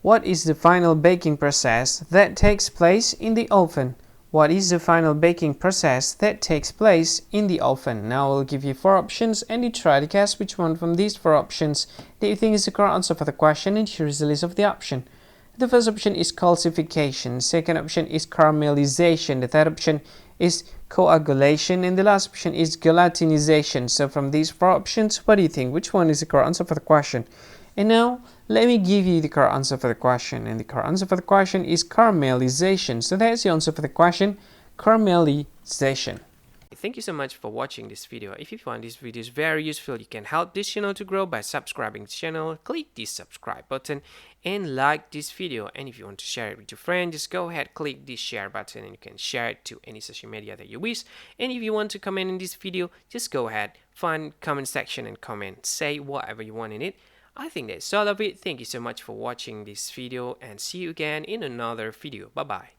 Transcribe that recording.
What is the final baking process that takes place in the oven? What is the final baking process that takes place in the oven? Now I'll give you 4 options and you try to guess which one from these 4 options that you think is the correct answer for the question, and here is the list of the option. The first option is calcification, second option is caramelization, the third option is coagulation, and the last option is gelatinization. So from these 4 options, what do you think? Which one is the correct answer for the question? And now, let me give you the correct answer for the question. And the correct answer for the question is caramelization. So that's the answer for the question, caramelization. Thank you so much for watching this video. If you find this video very useful, you can help this channel to grow by subscribing to the channel. Click the subscribe button and like this video. And if you want to share it with your friend, just go ahead, click the share button and you can share it to any social media that you wish. And if you want to comment in this video, just go ahead, find comment section and comment. Say whatever you want in it. I think that's all of it. Thank you so much for watching this video and see you again in another video. Bye bye.